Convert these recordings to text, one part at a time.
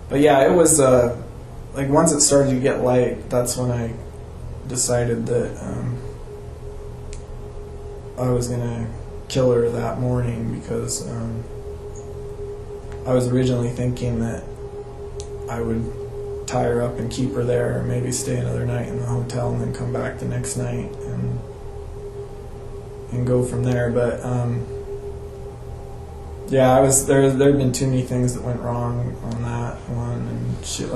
But yeah, it was, like, once it started to get light, that's when I decided that I was going to kill her that morning, because I was originally thinking that I would tie her up and keep her there, or maybe stay another night in the hotel and then come back the next night and go from there. But yeah, there had been too many things that went wrong on that one, and she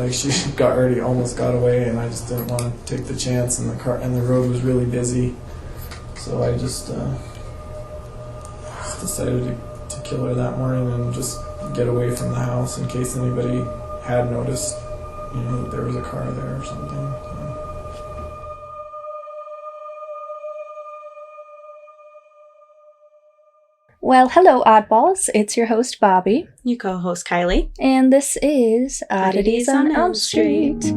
almost got away, and I just didn't want to take the chance, and the road was really busy, so I just decided to kill her that morning and just get away from the house in case anybody had noticed, that there was a car there or something. So. Well, hello, Oddballs. It's your host, Bobby. Your co-host, Kylie. And this is Oddities on Elm Street.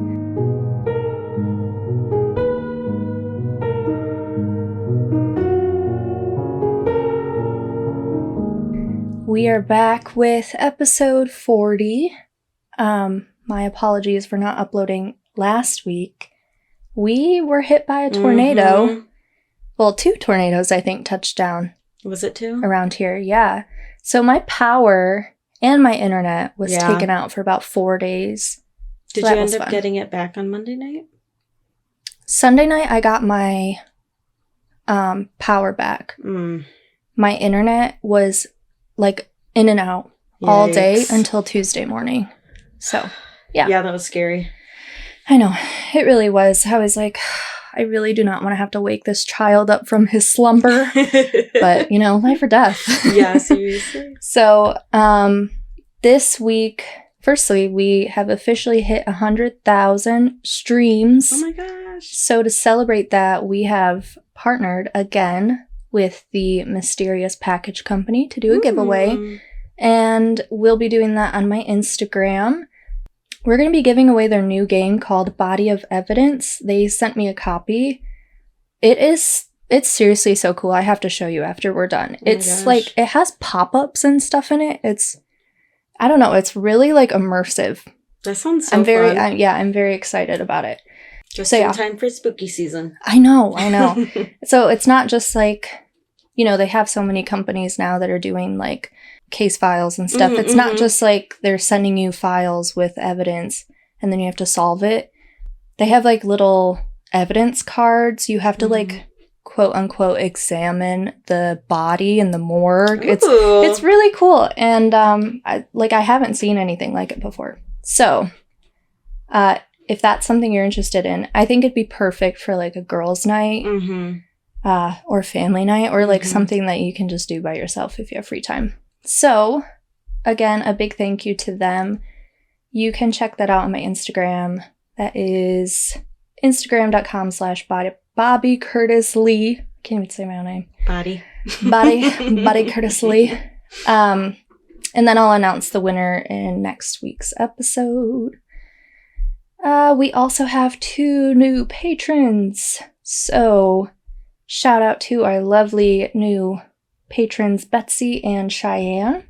We are back with episode 40. My apologies for not uploading last week. We were hit by a tornado. Mm-hmm. Well, 2 tornadoes, I think, touched down. Was it 2? Around here, yeah. So my power and my internet was taken out for about 4 days. Did you end up getting it back on Monday night? Sunday night, I got my power back. My internet was like in and out all day until Tuesday morning. So, yeah. Yeah, that was scary. I know. It really was. I was like, I really do not want to have to wake this child up from his slumber. But, life or death. Yeah, seriously. So, this week, firstly, we have officially hit 100,000 streams. Oh my gosh. So to celebrate that, we have partnered again with the Mysterious Package Company to do a giveaway. And we'll be doing that on my Instagram. We're going to be giving away their new game called Body of Evidence. They sent me a copy. It's seriously so cool. I have to show you after we're done. It's like, it has pop-ups and stuff in it. I don't know, it's really like immersive. That sounds so fun. I'm very excited about it. Just in time for spooky season. I know. So it's not just like, they have so many companies now that are doing like case files and stuff. It's not just like they're sending you files with evidence and then you have to solve it. They have like little evidence cards. You have to like quote unquote examine the body in the morgue. It's really cool. And I haven't seen anything like it before. So if that's something you're interested in, I think it'd be perfect for like a girls' night or family night, or like something that you can just do by yourself if you have free time. So, again, a big thank you to them. You can check that out on my Instagram. That is Instagram.com/Bobby Curtis Lee. Can't even say my own name. Body Curtis Lee. And then I'll announce the winner in next week's episode. We also have 2 new patrons. So, shout out to our lovely new patrons Betsy and Cheyenne.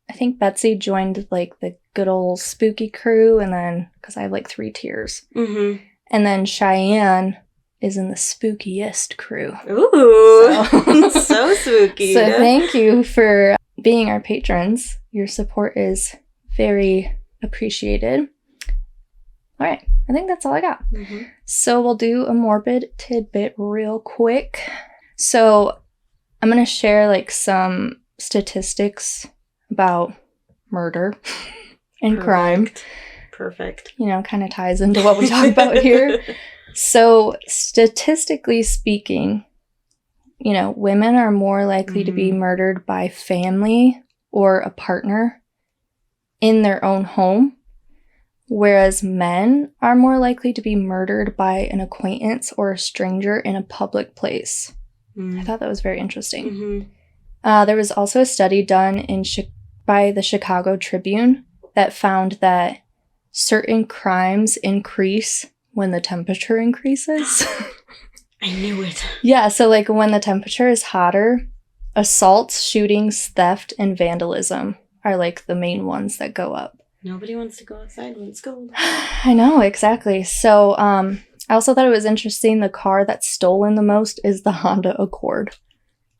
I think Betsy joined like the good old spooky crew, and then because I have like 3 tiers, and then Cheyenne is in the spookiest crew. Ooh, so spooky. So thank you for being our patrons. Your support is very appreciated. All right, I think that's all I got. So we'll do a morbid tidbit real quick. So I'm going to share like some statistics about murder and crime. Perfect. Kind of ties into what we talk about here. So statistically speaking, women are more likely to be murdered by family or a partner in their own home, whereas men are more likely to be murdered by an acquaintance or a stranger in a public place. I thought that was very interesting. There was also a study done by the Chicago Tribune that found that certain crimes increase when the temperature increases. I knew it. Yeah, so like when the temperature is hotter, assaults, shootings, theft, and vandalism are like the main ones that go up. Nobody wants to go outside when it's cold. I know, exactly. So, I also thought it was interesting. The car that's stolen the most is the Honda Accord.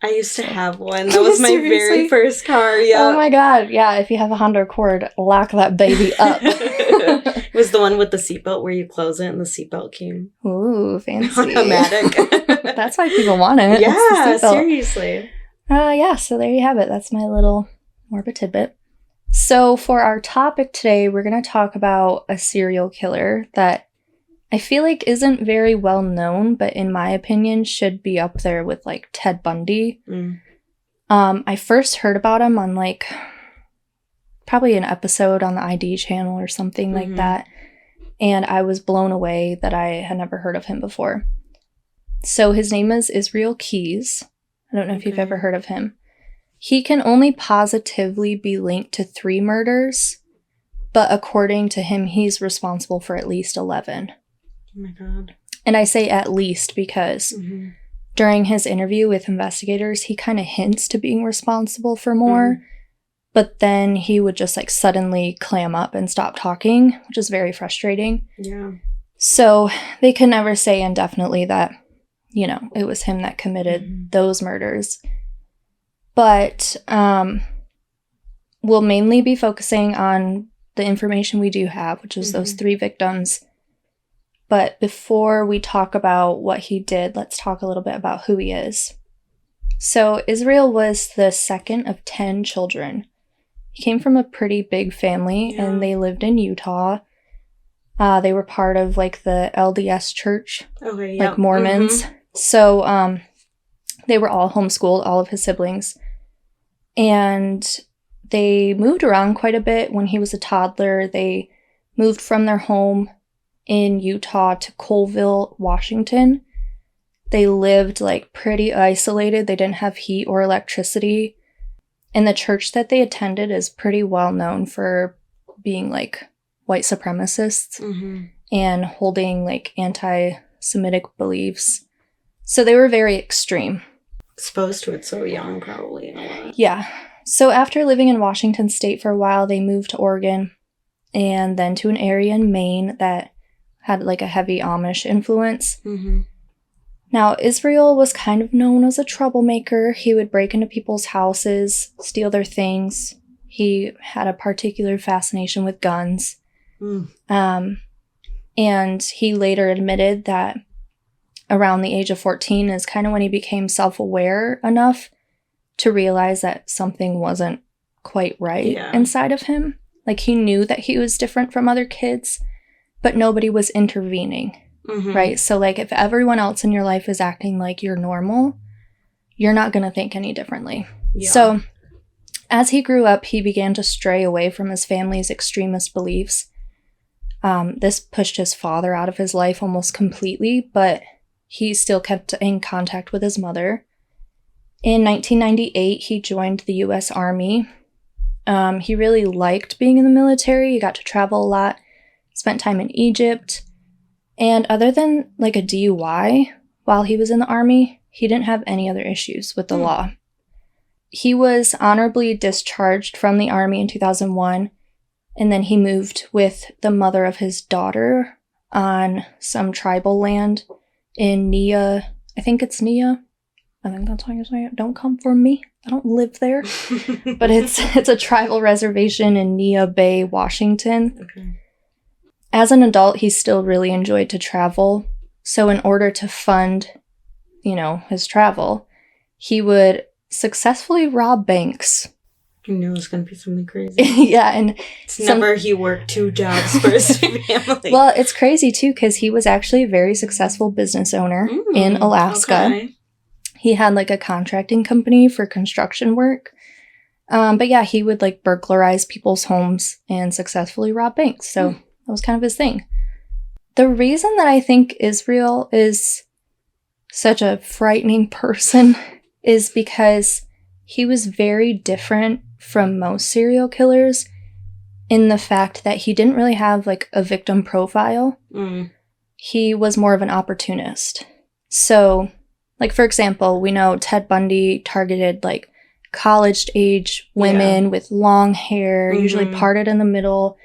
I used to have one. That was my very first car. Yeah. Oh my god. Yeah, if you have a Honda Accord, lock that baby up. It was the one with the seatbelt where you close it and the seatbelt came. Ooh, fancy. Automatic. That's why people want it. Yeah, seriously. Yeah, so there you have it. That's my little morbid tidbit. So for our topic today, we're going to talk about a serial killer that I feel like isn't very well known, but in my opinion should be up there with like Ted Bundy. I first heard about him on like probably an episode on the ID channel or something like that, and I was blown away that I had never heard of him before. So his name is Israel Keyes. I don't know if you've ever heard of him. He can only positively be linked to 3 murders, but according to him, he's responsible for at least 11. Oh my god. And I say at least because during his interview with investigators, he kind of hints to being responsible for more, but then he would just like suddenly clam up and stop talking, which is very frustrating. Yeah. So they could never say indefinitely that, you know, it was him that committed those murders. But we'll mainly be focusing on the information we do have, which is those 3 victims. But before we talk about what he did, let's talk a little bit about who he is. So Israel was the second of 10 children. He came from a pretty big family, and they lived in Utah. They were part of like the LDS church, like Mormons. So they were all homeschooled, all of his siblings. And they moved around quite a bit. When he was a toddler, they moved from their home in Utah to Colville, Washington. They lived like pretty isolated. They didn't have heat or electricity. And the church that they attended is pretty well known for being like white supremacists and holding like anti-Semitic beliefs. So they were very extreme. Exposed to it so young, probably. In a way. Yeah. So after living in Washington State for a while, they moved to Oregon and then to an area in Maine that had like a heavy Amish influence. Now, Israel was kind of known as a troublemaker. He would break into people's houses, steal their things. He had a particular fascination with guns. And he later admitted that around the age of 14 is kind of when he became self-aware enough to realize that something wasn't quite right inside of him. Like, he knew that he was different from other kids, but nobody was intervening, right? So, like, if everyone else in your life is acting like you're normal, you're not going to think any differently. So, as he grew up, he began to stray away from his family's extremist beliefs. This pushed his father out of his life almost completely, but he still kept in contact with his mother. In 1998, he joined the U.S. Army. He really liked being in the military. He got to travel a lot, spent time in Egypt. And other than like a DUI while he was in the Army, he didn't have any other issues with the law. He was honorably discharged from the Army in 2001, and then he moved with the mother of his daughter on some tribal land in Nia. I think it's Nia. I think that's how you say it. Don't come for me. I don't live there. But it's a tribal reservation in Nia Bay, Washington. As an adult, he still really enjoyed to travel. So in order to fund, you know, his travel, he would successfully rob banks. I knew it was going to be something crazy. And it's never he worked 2 jobs for his family. Well, it's crazy too, because he was actually a very successful business owner in Alaska. He had like a contracting company for construction work. But yeah, he would like burglarize people's homes and successfully rob banks. So that was kind of his thing. The reason that I think Israel is such a frightening person is because he was very different from most serial killers in the fact that he didn't really have like a victim profile. He was more of an opportunist. So, like, for example, we know Ted Bundy targeted like college-age women with long hair, usually parted in the middle.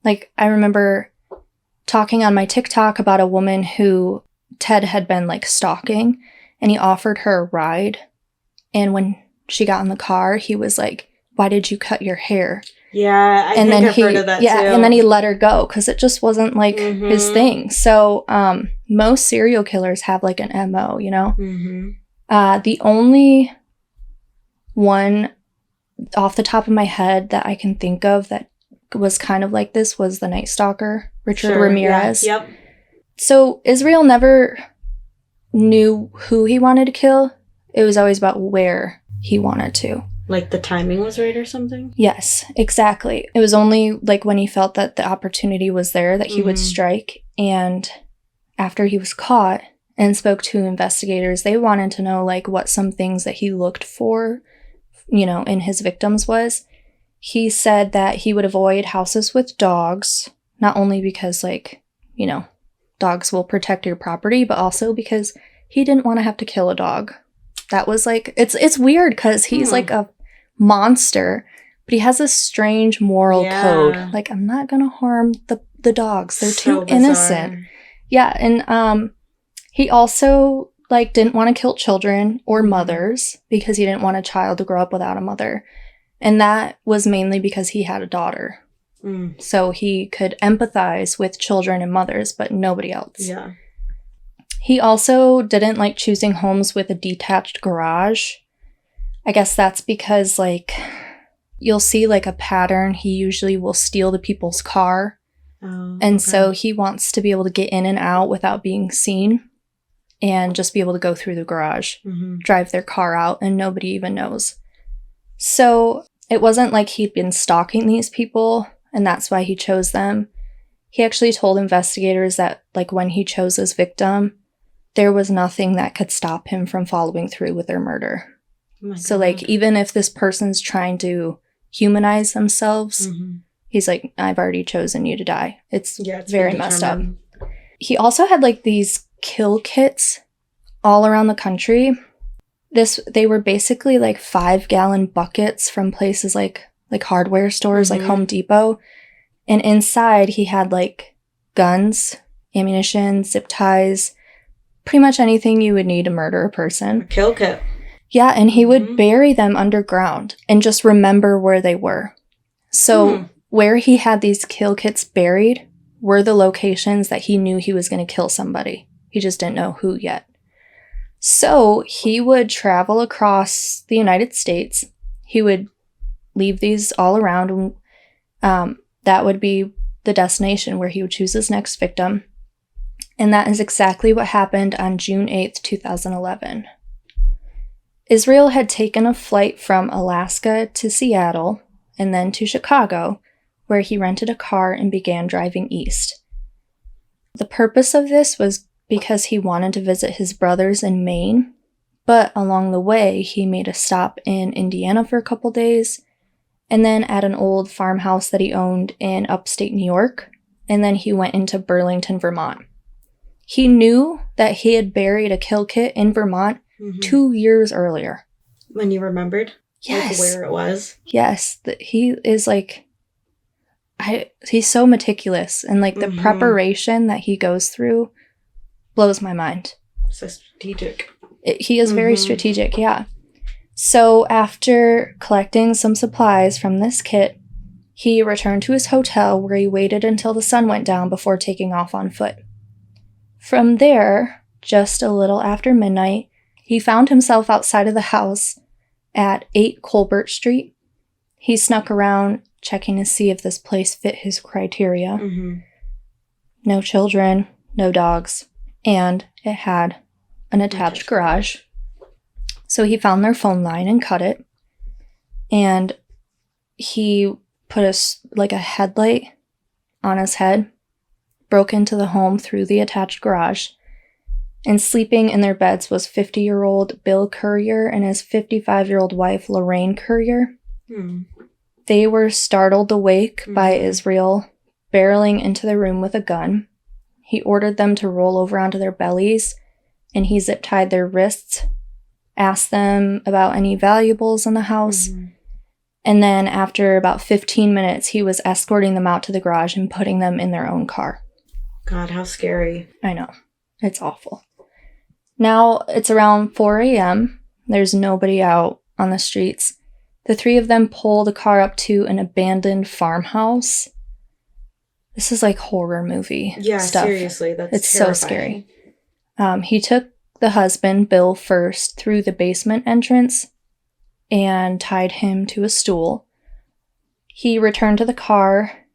Like, I remember talking on my TikTok about a woman who Ted had been, like, stalking, and he offered her a ride. And when she got in the car, he was like, "Why did you cut your hair?" Yeah, I think I've heard of that too. And then he let her go because it just wasn't, like, his thing. So most serial killers have, like, an MO, you know? The only one off the top of my head that I can think of that was kind of like this was the Night Stalker, Richard Ramirez. Yeah, yep. So Israel never knew who he wanted to kill. It was always about where he wanted to. Like the timing was right or something? Yes, exactly. It was only like when he felt that the opportunity was there that he would strike. And after he was caught and spoke to investigators, they wanted to know like what some things that he looked for, you know, in his victims was. He said that he would avoid houses with dogs, not only because, like, you know, dogs will protect your property, but also because he didn't want to have to kill a dog. That was like, it's weird because he's like a monster, but he has a strange moral code. Like, I'm not going to harm the dogs. They're too innocent. Yeah. And he also, like, didn't want to kill children or mothers because he didn't want a child to grow up without a mother. And that was mainly because he had a daughter. So he could empathize with children and mothers, but nobody else. Yeah. He also didn't like choosing homes with a detached garage. I guess that's because, like, you'll see, like, a pattern. He usually will steal the people's car. And so he wants to be able to get in and out without being seen and just be able to go through the garage, drive their car out, and nobody even knows. So it wasn't like he'd been stalking these people, and that's why he chose them. He actually told investigators that, like, when he chose his victim, there was nothing that could stop him from following through with their murder. So, like, even if this person's trying to humanize themselves, he's like, I've already chosen you to die. It's very messed up. He also had, like, these kill kits all around the country. They were basically, like, 5-gallon buckets from places like hardware stores, like Home Depot. And inside, he had, like, guns, ammunition, zip ties, pretty much anything you would need to murder a person. A kill kit. Yeah, and he would bury them underground and just remember where they were. So where he had these kill kits buried were the locations that he knew he was going to kill somebody. He just didn't know who yet. So he would travel across the United States. He would leave these all around. That would be the destination where he would choose his next victim. And that is exactly what happened on June 8th, 2011. Israel had taken a flight from Alaska to Seattle and then to Chicago, where he rented a car and began driving east. The purpose of this was because he wanted to visit his brothers in Maine, but along the way, he made a stop in Indiana for a couple days, and then at an old farmhouse that he owned in upstate New York, and then he went into Burlington, Vermont. He knew that he had buried a kill kit in Vermont 2 years earlier. When you remembered? Yes. Like where it was? Yes. He is like, he's so meticulous, and like the preparation that he goes through blows my mind. So strategic. He is very strategic, yeah. So after collecting some supplies from this kit, he returned to his hotel where he waited until the sun went down before taking off on foot. From there, just a little after midnight, he found himself outside of the house at 8 Colbert Street. He snuck around, checking to see if this place fit his criteria. No children, no dogs, and it had an attached garage. So he found their phone line and cut it. And he put a headlight on his head, broke into the home through the attached garage, and sleeping in their beds was 50-year-old Bill Courier and his 55-year-old wife, Lorraine Courier. They were startled awake by Israel barreling into the room with a gun. He ordered them to roll over onto their bellies, and he zip-tied their wrists, asked them about any valuables in the house, And then after about 15 minutes, he was escorting them out to the garage and putting them in their own car. God, how scary. I know. It's awful. Now it's around 4 a.m. There's nobody out on the streets. The three of them pull the car up to an abandoned farmhouse. This is like horror movie stuff. Seriously, that's it's terrifying. so scary. He took the husband, Bill, first through the basement entrance and tied him to a stool. He returned to the car,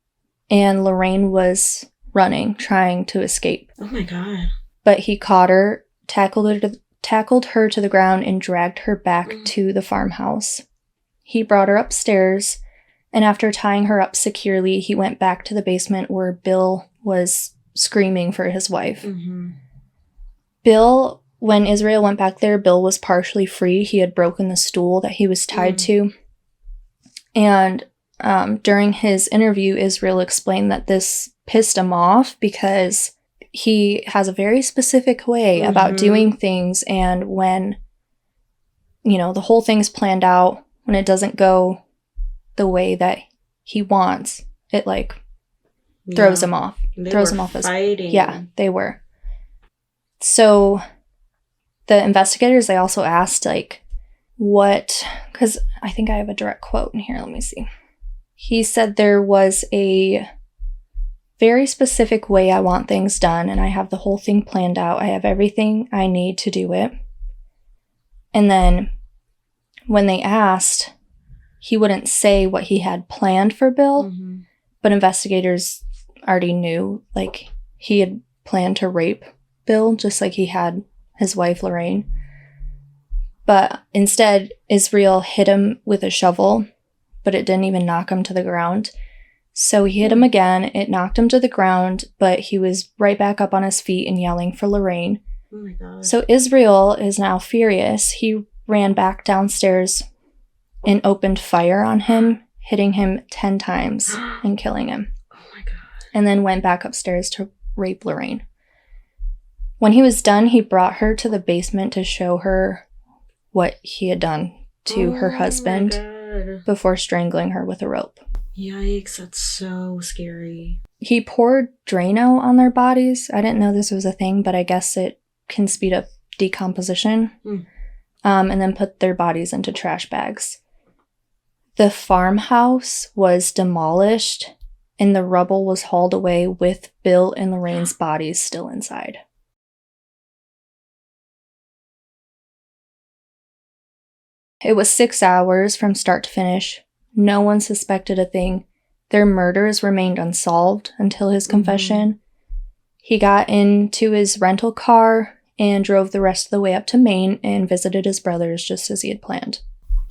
and Lorraine was running, trying to escape. Oh my God. But he caught her, tackled her to the ground, and dragged her back to the farmhouse. He brought her upstairs, and after tying her up securely, he went back to the basement where Bill was screaming for his wife. Mm-hmm. When Israel went back there, Bill was partially free. He had broken the stool that he was tied to. And during his interview, Israel explained that this pissed him off because he has a very specific way about doing things. And when, the whole thing's planned out, when it doesn't go the way that he wants, it throws him off. Throws him off his fighting. Yeah, they were. So the investigators, they also asked, because I think I have a direct quote in here. Let me see. He said there was a very specific way I want things done, and I have the whole thing planned out. I have everything I need to do it. And then when they asked, he wouldn't say what he had planned for Bill, but investigators already knew, he had planned to rape Bill, just like he had his wife, Lorraine. But instead, Israel hit him with a shovel, but it didn't even knock him to the ground. So he hit him again. It knocked him to the ground, but he was right back up on his feet and yelling for Lorraine. Oh my God. So Israel is now furious. He ran back downstairs and opened fire on him, hitting him 10 times and killing him. Oh my God. And then went back upstairs to rape Lorraine. When he was done, he brought her to the basement to show her what he had done to her husband before strangling her with a rope. Yikes, that's so scary. He poured Drano on their bodies. I didn't know this was a thing, but I guess it can speed up decomposition. And then put their bodies into trash bags. The farmhouse was demolished, and the rubble was hauled away with Bill and Lorraine's bodies still inside. It was 6 hours from start to finish. No one suspected a thing. Their murders remained unsolved until his confession. He got into his rental car and drove the rest of the way up to Maine and visited his brothers just as he had planned.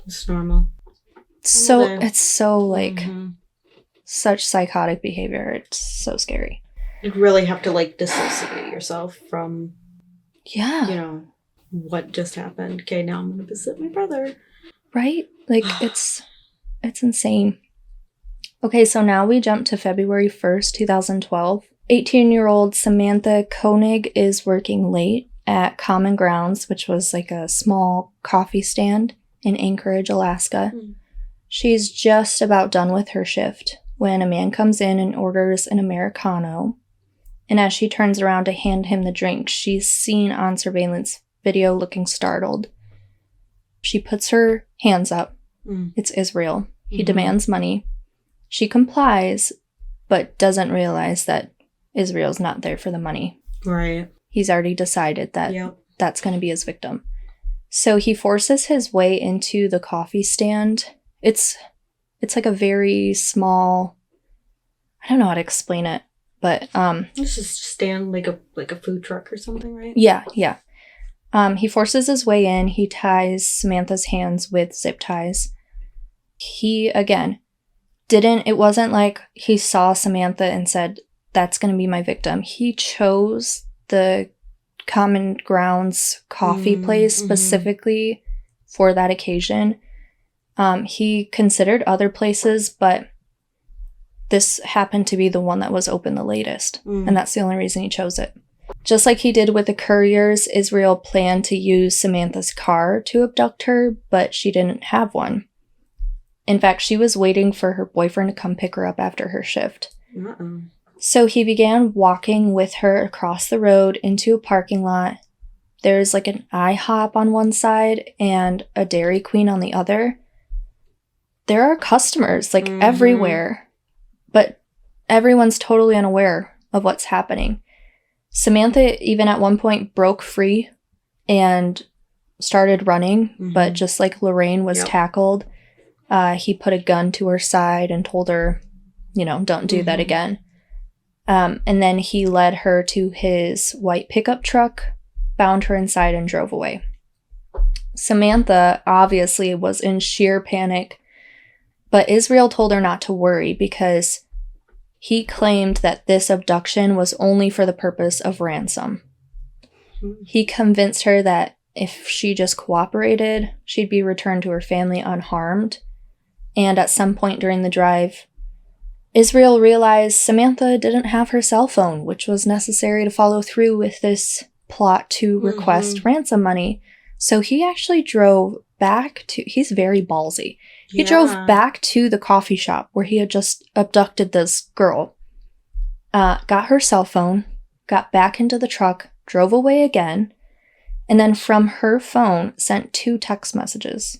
It's normal. So, it's so, such psychotic behavior. It's so scary. You'd really have to, dissociate yourself from, Yeah. What just happened. Okay, now I'm going to visit my brother. Right? It's insane. Okay, so now we jump to February 1st, 2012. 18-year-old Samantha Koenig is working late at Common Grounds, which was a small coffee stand in Anchorage, Alaska. She's just about done with her shift when a man comes in and orders an Americano. And as she turns around to hand him the drink, she's seen on surveillance video looking startled. She puts her hands up. It's Israel. He demands money. She complies, but doesn't realize that Israel's not there for the money. Right. He's already decided that that's going to be his victim. So he forces his way into the coffee stand. It's a very small, I don't know how to explain it, but This is stand like a food truck or something, right? Yeah. He forces his way in. He ties Samantha's hands with zip ties. He, again, it wasn't like he saw Samantha and said, that's going to be my victim. He chose the Common Grounds coffee place specifically for that occasion. He considered other places, but this happened to be the one that was open the latest. And that's the only reason he chose it. Just like he did with the Couriers, Israel planned to use Samantha's car to abduct her, but she didn't have one. In fact, she was waiting for her boyfriend to come pick her up after her shift. Uh-oh. So he began walking with her across the road into a parking lot. There's like an IHOP on one side and a Dairy Queen on the other. There are customers like everywhere, but everyone's totally unaware of what's happening. Samantha even at one point broke free and started running, but just like Lorraine was tackled, he put a gun to her side and told her, don't do that again. And then he led her to his white pickup truck, bound her inside, and drove away. Samantha obviously was in sheer panic, but Israel told her not to worry because he claimed that this abduction was only for the purpose of ransom. He convinced her that if she just cooperated, she'd be returned to her family unharmed. And at some point during the drive, Israel realized Samantha didn't have her cell phone, which was necessary to follow through with this plot to request ransom money. So he actually drove back to, he's very ballsy. He drove back to the coffee shop where he had just abducted this girl, got her cell phone, got back into the truck, drove away again, and then from her phone sent 2 text messages.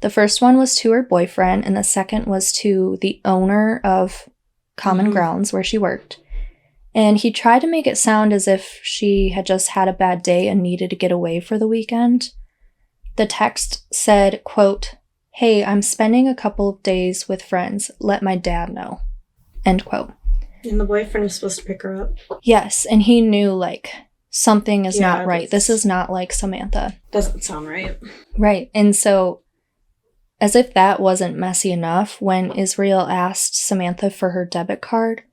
The first one was to her boyfriend, and the second was to the owner of Common Grounds where she worked. And he tried to make it sound as if she had just had a bad day and needed to get away for the weekend. The text said, quote, "Hey, I'm spending a couple of days with friends. Let my dad know." End quote. And the boyfriend was supposed to pick her up? Yes, and he knew, like, something is not right. This is not like Samantha. Doesn't sound right. Right. And so, as if that wasn't messy enough, when Israel asked Samantha for her debit card,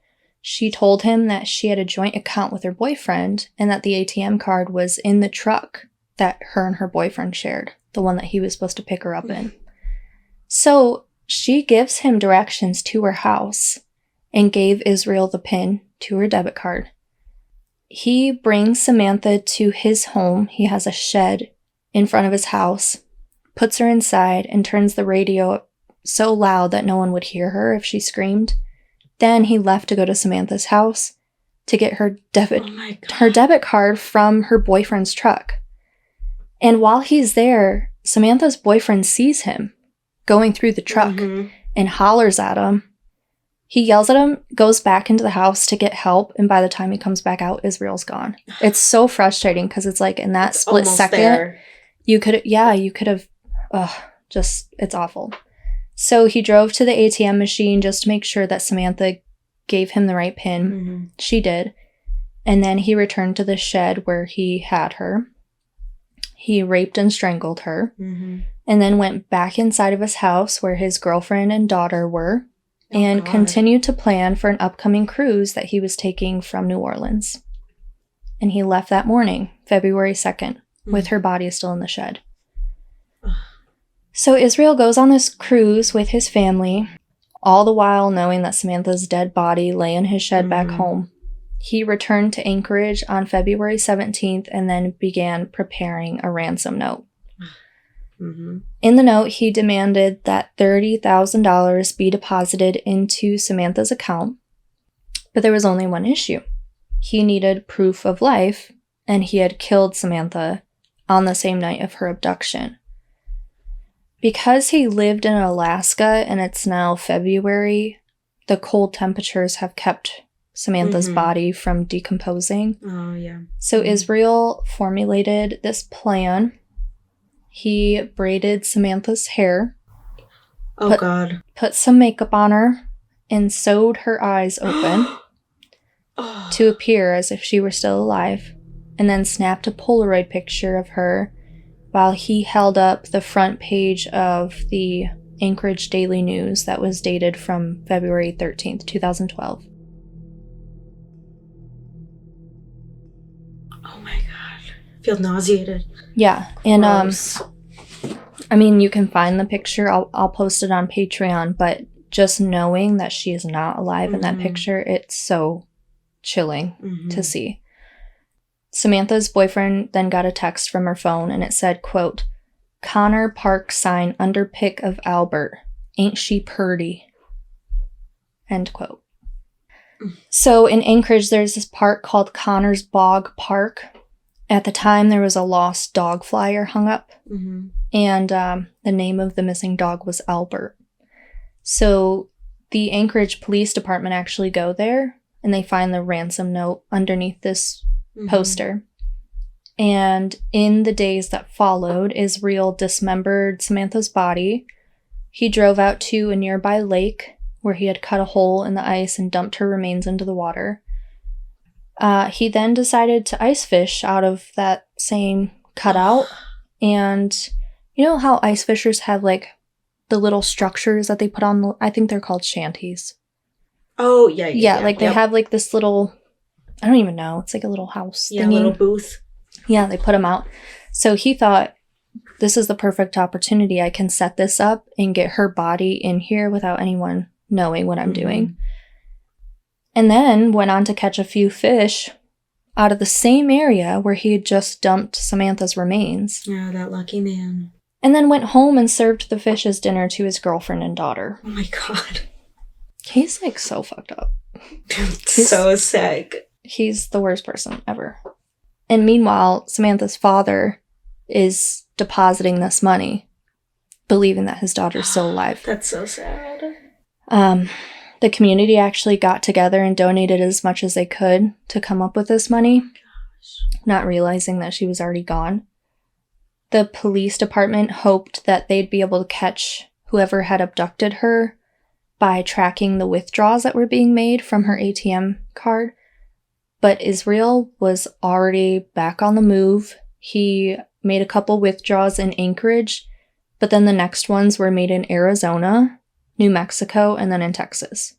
she told him that she had a joint account with her boyfriend and that the ATM card was in the truck that her and her boyfriend shared, the one that he was supposed to pick her up in. So she gives him directions to her house and gave Israel the PIN to her debit card. He brings Samantha to his home. He has a shed in front of his house, puts her inside, and turns the radio up so loud that no one would hear her if she screamed. Then he left to go to Samantha's house to get her debit card from her boyfriend's truck. And while he's there, Samantha's boyfriend sees him going through the truck and hollers at him. He yells at him, goes back into the house to get help, and by the time he comes back out, Israel's gone. It's so frustrating because it's like in that split second, you could have, it's awful. So he drove to the ATM machine just to make sure that Samantha gave him the right PIN. She did. And then he returned to the shed where he had her. He raped and strangled her. And then went back inside of his house where his girlfriend and daughter were. And continued to plan for an upcoming cruise that he was taking from New Orleans. And he left that morning, February 2nd, with her body still in the shed. So Israel goes on this cruise with his family, all the while knowing that Samantha's dead body lay in his shed back home. He returned to Anchorage on February 17th and then began preparing a ransom note. In the note, he demanded that $30,000 be deposited into Samantha's account, but there was only one issue. He needed proof of life, and he had killed Samantha on the same night of her abduction. Because he lived in Alaska and it's now February, the cold temperatures have kept Samantha's body from decomposing. So Israel formulated this plan. He braided Samantha's hair. Put some makeup on her and sewed her eyes open to appear as if she were still alive, and then snapped a Polaroid picture of her while he held up the front page of the Anchorage Daily News that was dated from February 13th, 2012. Oh my god. I feel nauseated. Yeah, and I mean, you can find the picture. I'll post it on Patreon, but just knowing that she is not alive in that picture, it's so chilling to see. Samantha's boyfriend then got a text from her phone, and it said, quote, "Connor Park sign under pic of Albert. Ain't she purty? End quote. So in Anchorage, there's this park called Connor's Bog Park. At the time, there was a lost dog flyer hung up, and the name of the missing dog was Albert. So the Anchorage Police Department actually go there, and they find the ransom note underneath this poster. And in the days that followed, Israel dismembered Samantha's body. He drove out to a nearby lake where he had cut a hole in the ice and dumped her remains into the water. He then decided to ice fish out of that same cutout. And you know how ice fishers have like the little structures that they put on the, I think they're called shanties. Oh, yeah. Like they have like this little, I don't even know, it's like a little house Yeah, thingy. little booth. Yeah, they put them out. So he thought, this is the perfect opportunity. I can set this up and get her body in here without anyone knowing what I'm doing. And then went on to catch a few fish out of the same area where he had just dumped Samantha's remains. Yeah, that lucky man. And then went home and served the fish as dinner to his girlfriend and daughter. Oh my god. He's like so fucked up. So sick. He's the worst person ever. And meanwhile, Samantha's father is depositing this money, believing that his daughter's still alive. That's so sad. The community actually got together and donated as much as they could to come up with this money, not realizing that she was already gone. The police department hoped that they'd be able to catch whoever had abducted her by tracking the withdrawals that were being made from her ATM card. But Israel was already back on the move. He made a couple withdrawals in Anchorage, but then the next ones were made in Arizona, New Mexico, and then in Texas.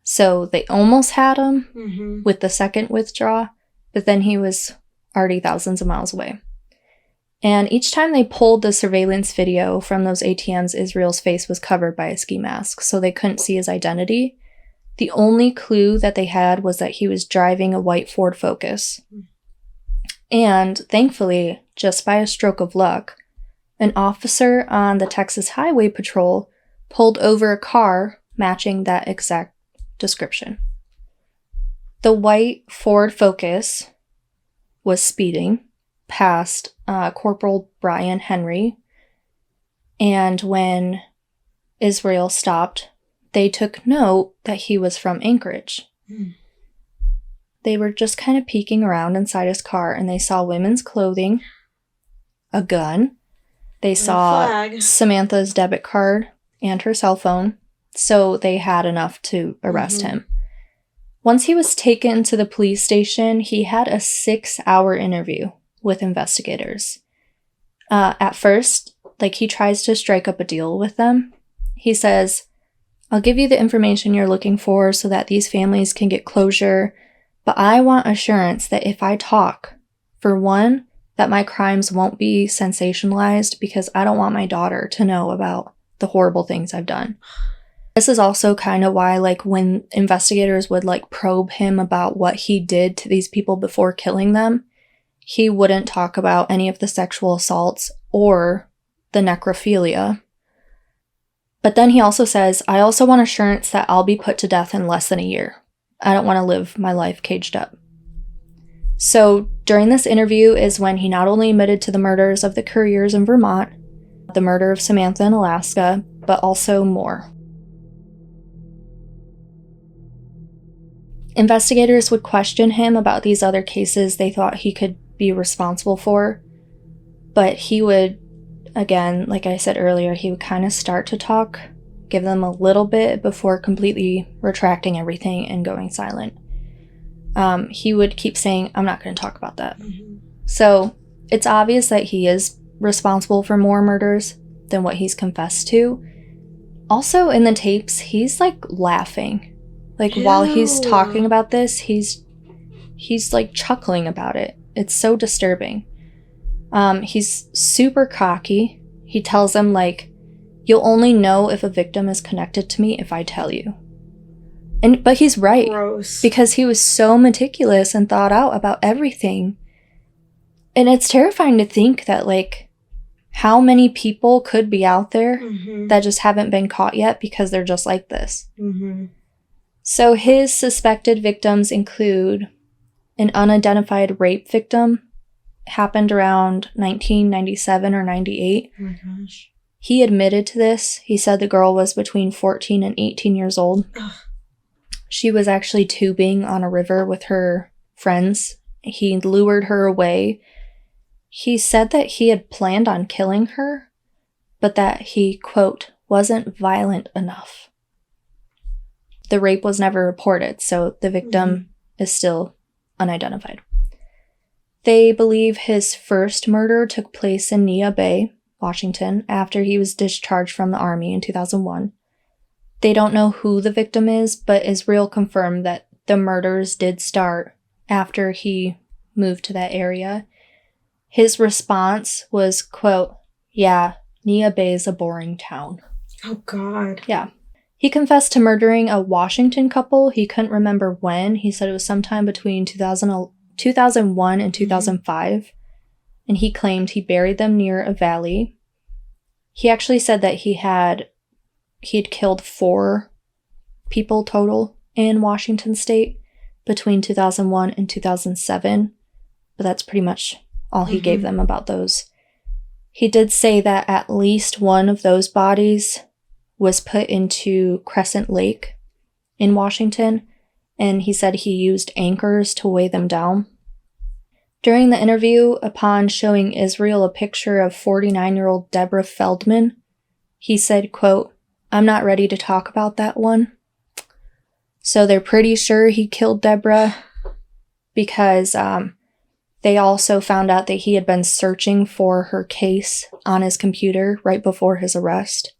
So they almost had him with the second withdrawal, but then he was already thousands of miles away. And each time they pulled the surveillance video from those ATMs, Israel's face was covered by a ski mask, so they couldn't see his identity. The only clue that they had was that he was driving a white Ford Focus. And thankfully, just by a stroke of luck, an officer on the Texas Highway Patrol pulled over a car matching that exact description. The white Ford Focus was speeding past Corporal Brian Henry, and when Israel stopped, they took note that he was from Anchorage. They were just kind of peeking around inside his car, and they saw women's clothing, a gun. They saw Samantha's debit card and her cell phone, so they had enough to arrest him. Once he was taken to the police station, he had a 6-hour interview with investigators. At first, he tries to strike up a deal with them. He says, "I'll give you the information you're looking for so that these families can get closure, but I want assurance that if I talk, for one, that my crimes won't be sensationalized because I don't want my daughter to know about the horrible things I've done." This is also kind of why, when investigators would, probe him about what he did to these people before killing them, he wouldn't talk about any of the sexual assaults or the necrophilia. But then he also says, "I also want assurance that I'll be put to death in less than a year. I don't want to live my life caged up." So during this interview is when he not only admitted to the murders of the Couriers in Vermont, the murder of Samantha in Alaska, but also more. Investigators would question him about these other cases they thought he could be responsible for, but he would, again, like I said earlier, he would kind of start to talk, give them a little bit before completely retracting everything and going silent. He would keep saying, "I'm not going to talk about that." So it's obvious that he is responsible for more murders than what he's confessed to. Also in the tapes, he's laughing. While he's talking about this, he's chuckling about it. It's so disturbing. He's super cocky. He tells them "You'll only know if a victim is connected to me if I tell you." But he's right. Gross. Because he was so meticulous and thought out about everything. And it's terrifying to think that how many people could be out there Mm-hmm. that just haven't been caught yet because they're just like this. Mm-hmm. So his suspected victims include an unidentified rape victim, happened around 1997 or 98. Oh my gosh. He admitted to this. He said the girl was between 14 and 18 years old. Ugh. She was actually tubing on a river with her friends. He lured her away. He said that he had planned on killing her, but that he, quote, wasn't violent enough. The rape was never reported, so the victim is still unidentified. They believe his first murder took place in Nia Bay, Washington, after he was discharged from the army in 2001. They don't know who the victim is, but Israel confirmed that the murders did start after he moved to that area. His response was, quote, yeah, Nia Bay is a boring town. Oh, God. Yeah. He confessed to murdering a Washington couple. He couldn't remember when. He said it was sometime between 2001 and 2005. And he claimed he buried them near a valley. He actually said that he had killed 4 people total in Washington state between 2001 and 2007. But that's pretty much all he gave them about those. He did say that at least one of those bodies was put into Crescent Lake in Washington, and he said he used anchors to weigh them down. During the interview, upon showing Israel a picture of 49-year-old Deborah Feldman, he said, quote, I'm not ready to talk about that one. So they're pretty sure he killed Deborah because they also found out that he had been searching for her case on his computer right before his arrest.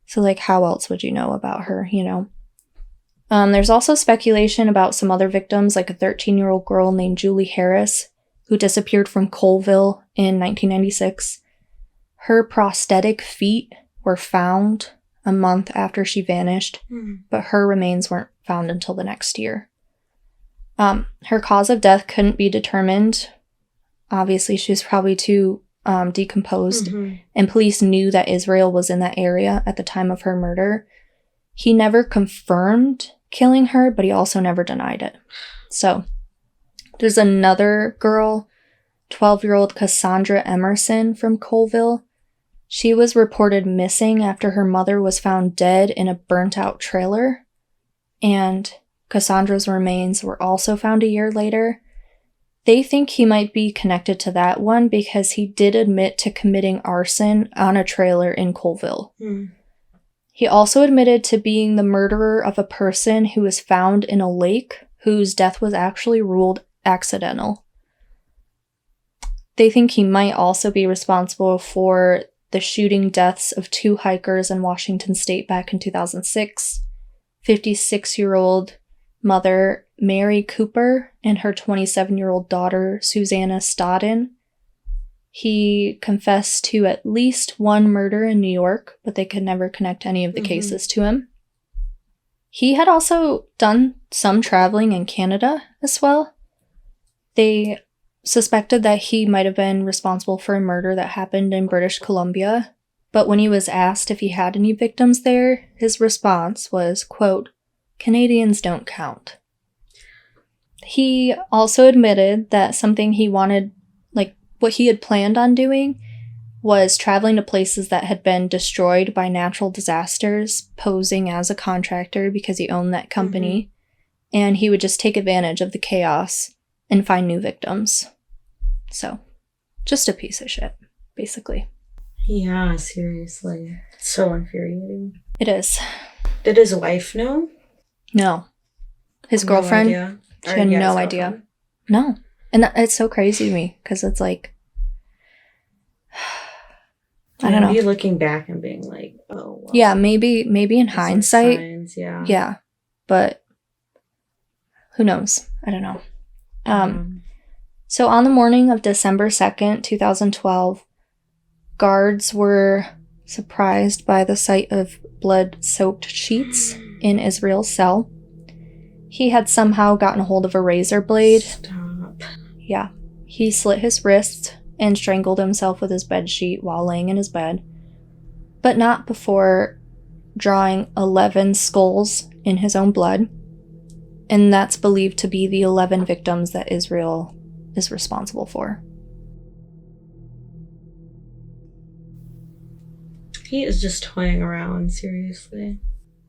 So, like, how else would you know about her, you know? There's also speculation about some other victims, like a 13-year-old girl named Julie Harris, who disappeared from Colville in 1996. Her prosthetic feet were found a month after she vanished, but her remains weren't found until the next year. Her cause of death couldn't be determined. Obviously, she was probably too decomposed, and police knew that Israel was in that area at the time of her murder. He never confirmed killing her, but he also never denied it. So, there's another girl, 12-year-old Cassandra Emerson from Colville. She was reported missing after her mother was found dead in a burnt-out trailer, and Cassandra's remains were also found a year later. They think he might be connected to that one because he did admit to committing arson on a trailer in Colville. He also admitted to being the murderer of a person who was found in a lake whose death was actually ruled accidental. They think he might also be responsible for the shooting deaths of 2 hikers in Washington state back in 2006, 56-year-old mother Mary Cooper and her 27-year-old daughter Susanna Stodden. He confessed to at least 1 murder in New York, but they could never connect any of the cases to him. He had also done some traveling in Canada as well. They suspected that he might have been responsible for a murder that happened in British Columbia, but when he was asked if he had any victims there, his response was, quote, Canadians don't count. He also admitted that something he wanted, like what he had planned on doing, was traveling to places that had been destroyed by natural disasters, posing as a contractor because he owned that company, and he would just take advantage of the chaos and find new victims. So, just a piece of shit, basically. Yeah, seriously. It's so infuriating. It is. Did his wife know? No. His girlfriend? No She had no idea. No. And it's so crazy to me, because it's like, I don't know. Maybe looking back and being like, oh, well. Yeah, maybe in hindsight. Signs, yeah. Yeah. But who knows? I don't know. So on the morning of December 2nd, 2012, guards were surprised by the sight of blood-soaked sheets in Israel's cell. He had somehow gotten a hold of a razor blade. Stop. Yeah. He slit his wrist and strangled himself with his bedsheet while laying in his bed, but not before drawing 11 skulls in his own blood, and that's believed to be the 11 victims that Israel is responsible for. He is just toying around, seriously.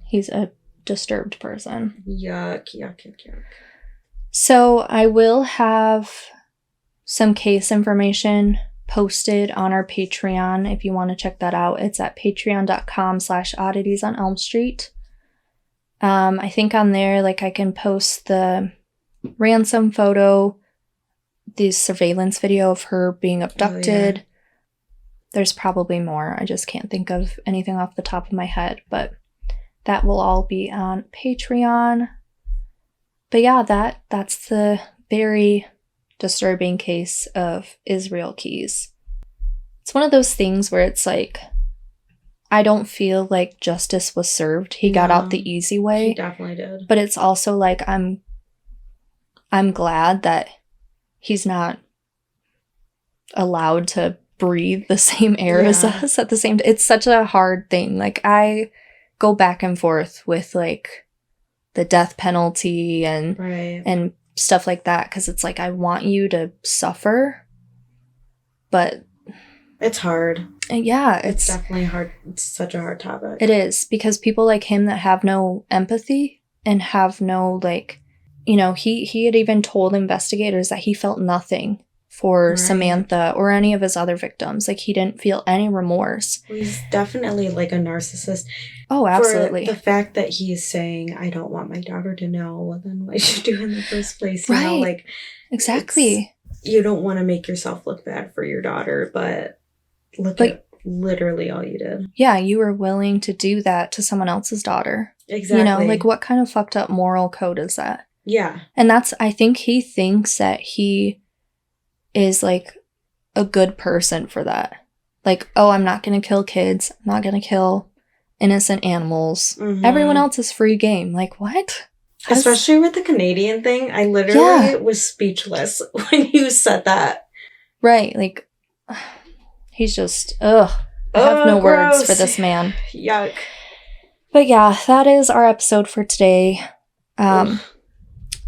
He's a disturbed person. Yuck, yuck, yuck, yuck. So I will have some case information posted on our Patreon if you want to check that out. It's at patreon.com/oddities on Elm Street. I think on there, like, I can post the ransom photo, the surveillance video of her being abducted. Oh, yeah. There's probably more. I just can't think of anything off the top of my head, but that will all be on Patreon. But yeah, that's the very disturbing case of Israel Keyes. It's one of those things where it's like, I don't feel like justice was served. He got out the easy way. He definitely did. But it's also like, I'm glad that he's not allowed to breathe the same air as us at the same time. It's such a hard thing. Like, I go back and forth with, like, the death penalty and stuff like that, because it's like, I want you to suffer, but it's hard. Yeah, it's definitely hard. It's such a hard topic. It is, because people like him that have no empathy and have no, like, you know, he had even told investigators that he felt nothing for Samantha or any of his other victims. Like, he didn't feel any remorse. Well, he's definitely like a narcissist. Oh, absolutely. For the fact that he's saying, I don't want my daughter to know, well, then why should you do in the first place? You know, like, exactly. You don't want to make yourself look bad for your daughter, but look at literally all you did. Yeah, you were willing to do that to someone else's daughter. Exactly. You know, like, what kind of fucked up moral code is that? Yeah. And I think he thinks that he is, like, a good person for that. Like, oh, I'm not going to kill kids. I'm not going to kill innocent animals. Mm-hmm. Everyone else is free game. Like, what? Especially with the Canadian thing. I literally was speechless when you said that. Right. Like, he's just, I have no words for this man. Yuck. But yeah, that is our episode for today.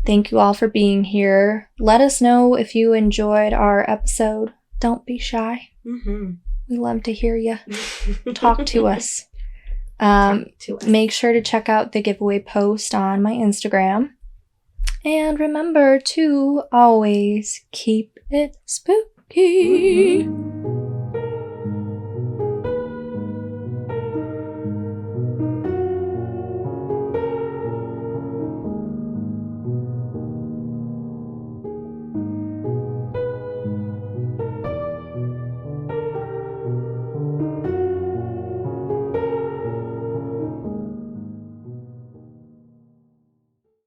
Thank you all for being here. Let us know if you enjoyed our episode. Don't be shy. Mm-hmm. We love to hear you. Talk to us. Make sure to check out the giveaway post on my Instagram. And remember to always keep it spooky. Mm-hmm.